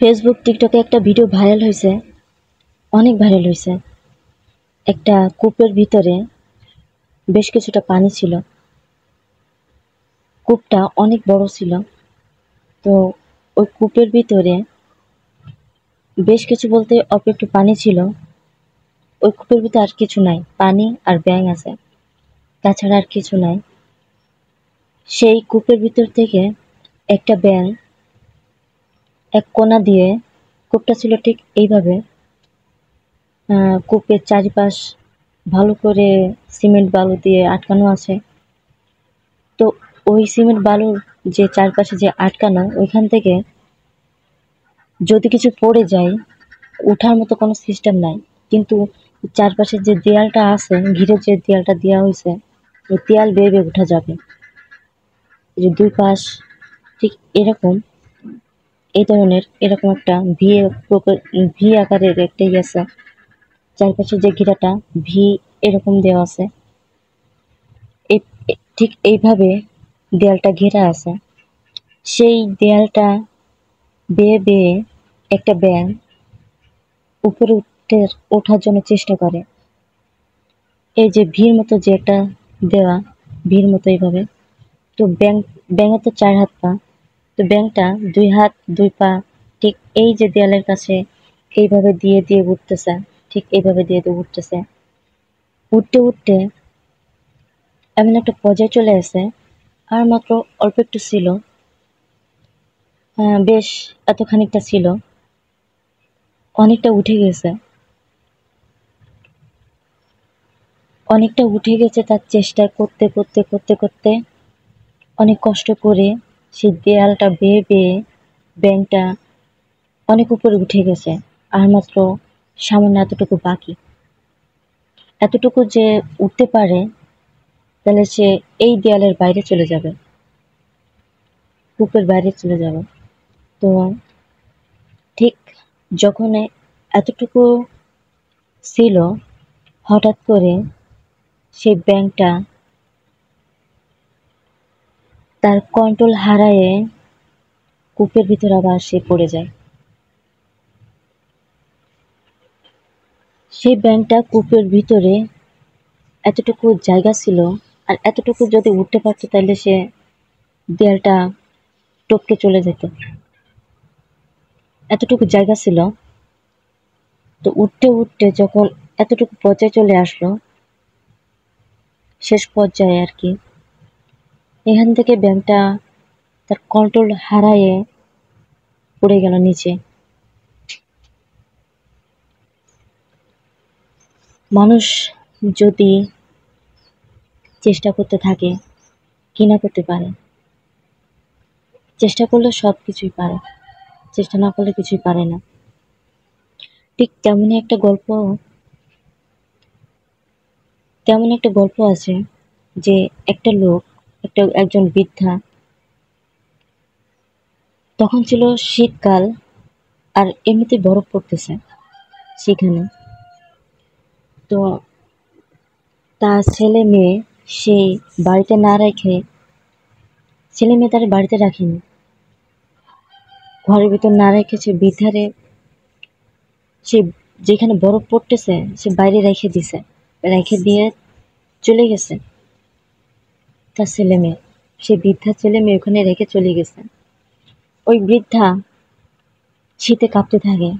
Facebook টিকটকে একটা video viral হয়েছে, অনেক ভাইরাল হয়েছে। একটা কূপের ভিতরে বেশ কিছুটা পানি ছিল। কূপটা অনেক বড় ছিল। তো ওই কূপের ভিতরে বেশ কিছু বলতে অল্প একটু পানি ছিল। ওই কূপের ভিতরে আর কিছু নাই, পানি আর ব্যাঙ আছে, তাছাড়া আর কিছু নাই। সেই কূপের ভিতর থেকে একটা ব্যাঙ এক কোণা দিয়ে, কূপটা ছিল ঠিক এইভাবে, কূপের চারিপাশ ভালো করে সিমেন্ট বালু দিয়ে আটকানো আছে। তো ওই সিমেন্ট বালুর যে চারপাশে যে আটকানো, ওইখান থেকে যদি কিছু পড়ে যায়, ওঠার মতো কোনো সিস্টেম নাই। কিন্তু চারপাশে যে দেয়ালটা আছে, ঘিরে যে দেয়ালটা দেওয়া হয়েছে, ওই দেয়াল বেয়ে বেয়ে উঠা যাবে। এই যে দুই পাশ ঠিক এরকম, এই ধরনের এরকম একটা ভি আকারের একটা আছে। চারপাশে যে ঘিরাটা ভি এরকম দেওয়া আছে। এই ঠিক এইভাবে দেয়ালটা ঘেরা আছে। সেই দেয়ালটা বেয়ে বেয়ে একটা ব্যাঙ উপরে ওঠার জন্য চেষ্টা করে। এই যে ভির মতো যে একটা দেওয়া, ভির মতো এইভাবে। তো ব্যাঙের তো 4 হাত পা। তো ব্যাঙটা 2 হাত 2 পা ঠিক এই যে দেয়ালের কাছে এইভাবে দিয়ে দিয়ে উঠতেছে। ঠিক এইভাবে দিয়ে দিয়ে উঠতেছে। উঠতে উঠতে এমন একটা পর্যায়ে চলে আসে, আর মাত্র অল্প একটু ছিল। বেশ এত খানিকটা ছিল, অনেকটা উঠে গেছে। অনেকটা উঠে গেছে, তার চেষ্টা করতে করতে করতে করতে অনেক কষ্ট করে সেই দেয়ালটা বেয়ে বেয়ে ব্যাঙটা অনেক উপরে উঠে গেছে। আর মাত্র সামান্য এতটুকু বাকি। এতটুকু যে উঠতে পারে, তাহলে সে এই দেয়ালের বাইরে চলে যাবে, কূপের বাইরে চলে যাবে। তো ঠিক যখন এতটুকু ছিল, হঠাৎ করে সেই ব্যাঙটা তার কন্ট্রোল হারায়ে কূপের ভিতর আবার সে পড়ে যায়। সেই ব্যাঙটা কূপের ভিতরে এতটুকু জায়গা ছিল, আর এতটুকু যদি উঠতে পারতো তাহলে সে দেয়ালটা টপকে চলে যেত। এতটুকু জায়গা ছিল। তো উঠতে উঠতে যখন এতটুকু পর্যায়ে চলে আসলো, শেষ পর্যায়ে আর কি, এখান থেকে ব্যাঙটা তার কন্ট্রোল হারায়ে পড়ে গেল নিচে। মানুষ যদি চেষ্টা করতে থাকে, কি না করতে পারে। চেষ্টা করলে সব কিছুই পারে, চেষ্টা না করলে কিছুই পারে না। ঠিক তেমন একটা গল্প আছে যে একটা লোক, একজন বৃদ্ধা, তখন ছিল শীতকাল, আর এমনিতে বরফ পড়তেছে সেখানে। তো তার ছেলে মেয়ে সে বাড়িতে না রেখে, ছেলে মেয়ে তার বাড়িতে রাখেনি, ঘরের ভিতর না রেখে সে বৃদ্ধারে, সে যেখানে বরফ পড়তেছে সে বাইরে রেখে দিছে, রেখে দিয়ে চলে গেছে। তার ছেলে মেয়ে, সে বৃদ্ধা ছেলে মেয়ে ওখানে রেখে চলে গেছে। ওই বৃদ্ধা শীতে কাঁপতে থাকে,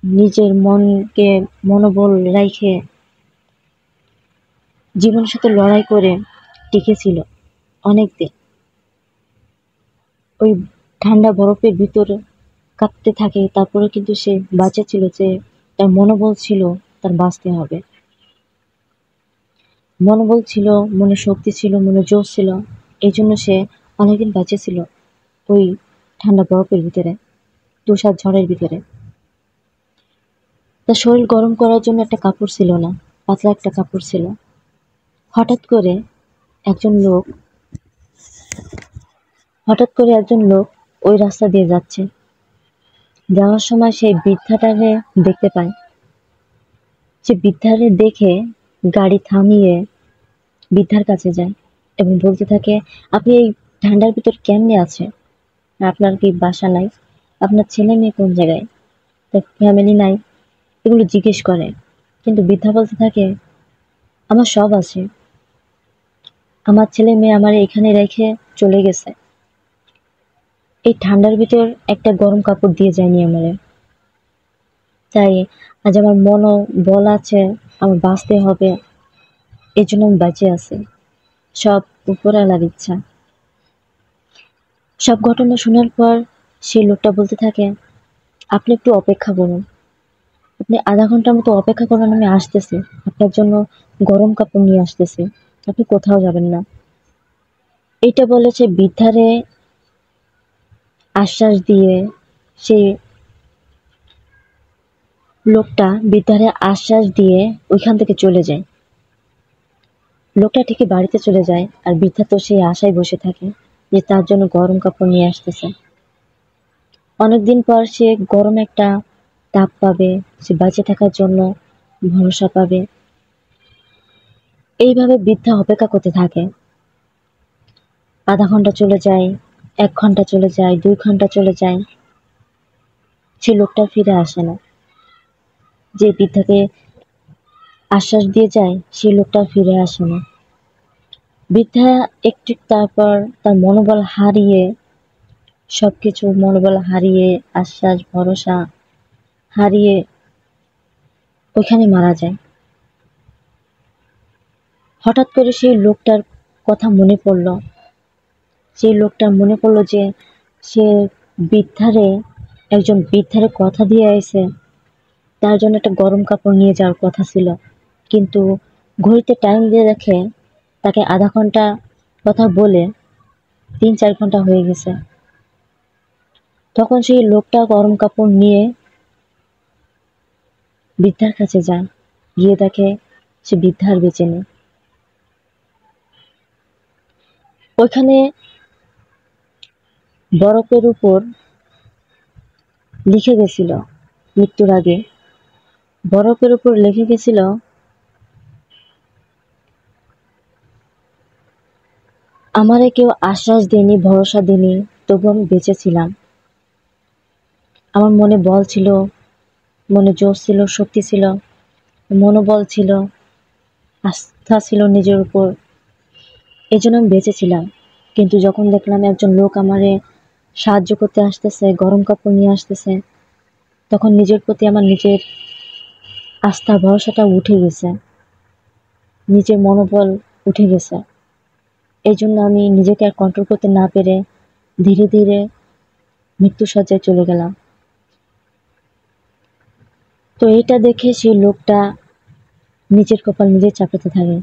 নিজের মনকে মনোবল রেখে জীবনের সাথে লড়াই করে টিকেছিল অনেকদিন। ওই ঠান্ডা বরফের ভিতরে কাঁপতে থাকে, তারপরে কিন্তু সে বাঁচা ছিল, যে তার মনোবল ছিল তার বাঁচতে হবে। মনোবল ছিল, মনে শক্তি ছিল, মনে জোর ছিল, এই জন্য সে অনেকদিন বেঁচে ছিল ওই ঠান্ডা বরফের ভিতরে, তুষার ঝড়ের ভিতরে। তার শরীর গরম করার জন্য একটা কাপড় ছিল না, পাতলা একটা কাপড় ছিল। হঠাৎ করে একজন লোক ওই রাস্তা দিয়ে যাচ্ছে। যাওয়ার সময় সেই বৃদ্ধাটাকে দেখতে পায়। সে বৃদ্ধারে দেখে গাড়ি থামিয়ে বৃদ্ধার কাছে যায় এবং বলতে থাকে, আপনি এই ঠান্ডার ভিতর কেমনে আছেন? আপনার কি বাসা নাই? আপনার ছেলে মেয়ে কোন জায়গায়, তার ফ্যামিলি নাই, এগুলো জিজ্ঞেস করে। কিন্তু বৃদ্ধা বলতে থাকে, আমার সব আছে, আমার ছেলে মেয়ে আমার এখানে রেখে চলে গেছে, এই ঠান্ডার ভিতর একটা গরম কাপড় দিয়ে যায়নি আমারে। তাই আজ আমার মনও বল আছে, আমার বাঁচতে হবে, এই জন্য আমি বেঁচে আছি, সব উপরওয়ালার ইচ্ছা। সব ঘটনা শোনার পর সেই লোকটা বলতে থাকে, আপনি একটু অপেক্ষা করুন, আপনি আধা ঘন্টার মতো অপেক্ষা করুন, আমি আসতেছি, আপনার জন্য গরম কাপড় নিয়ে আসতেছি, আপনি কোথাও যাবেন না। এইটা বলে সে বৃদ্ধারে আশ্বাস দিয়ে, সেই লোকটা বৃদ্ধারে আশ্বাস দিয়ে ওইখান থেকে চলে যায়। লোকটা ঠিকই বাড়িতে চলে যায়, আর বৃদ্ধা তো সেই আশায় বসে থাকে যে তার জন্য গরম কাপড় নিয়ে আসতেছে। অনেকদিন পর সে গরম একটা তাপ পাবে, সে বেঁচে থাকার জন্য ভরসা পাবে। এইভাবে বৃদ্ধা অপেক্ষা করতে থাকে। আধা ঘন্টা চলে যায়, 1 ঘন্টা চলে যায়, 2 ঘন্টা চলে যায়, সে লোকটা ফিরে আসে না। যে বৃদ্ধাকে আশ্বাস দিয়ে যায় সে লোকটা ফিরে আসে না। বৃদ্ধা একটু তারপর তার মনোবল হারিয়ে, সবকিছু মনোবল হারিয়ে, আশ্বাস ভরসা হারিয়ে ওইখানে মারা যায়। হঠাৎ করে সেই লোকটার কথা মনে পড়ল। সেই লোকটার মনে পড়ল যে সে বৃদ্ধারে, একজন বৃদ্ধারে কথা দিয়ে আইছে, তার জন্য একটা গরম কাপড় নিয়ে যাওয়ার কথা ছিল। কিন্তু ঘড়িতে টাইম দিয়ে দেখে তাকে আধা ঘন্টা কথা বলে 3-4 ঘন্টা হয়ে গেছে। তখন সেই লোকটা গরম কাপড় নিয়ে বৃদ্ধার কাছে যায়, গিয়ে দেখে সে বৃদ্ধা আর বেঁচে নেই। ওইখানে বরফের উপর লিখে গেছিল, মৃত্যুর আগে বরফের উপর লিখে গেছিল, আমারে কেউ আশ্বাস দেয়নি, ভরসা দেয়নি, তবু আমি বেঁচে ছিলাম। আমার মনে বল ছিল, মনে জোশ ছিল, শক্তি ছিল, মনোবল ছিল, আস্থা ছিল নিজের উপর, এই জন্য আমি বেঁচে ছিলাম। কিন্তু যখন দেখলাম একজন লোক আমারে সাহায্য করতে আসতেছে, গরম কাপড় নিয়ে আসতেছে, তখন নিজের প্রতি আমার নিজের আস্থা ভরসাটা উঠে গেছে, নিজের মনোবল উঠে গেছে। এই জন্য আমি নিজেকে আর কন্ট্রোল করতে না পেরে ধীরে ধীরে মৃত্যুশয্যায় চলে গেলাম। তো এটা দেখে সেই লোকটা নিজের কপাল নিজে চাপড়াতে থাকে।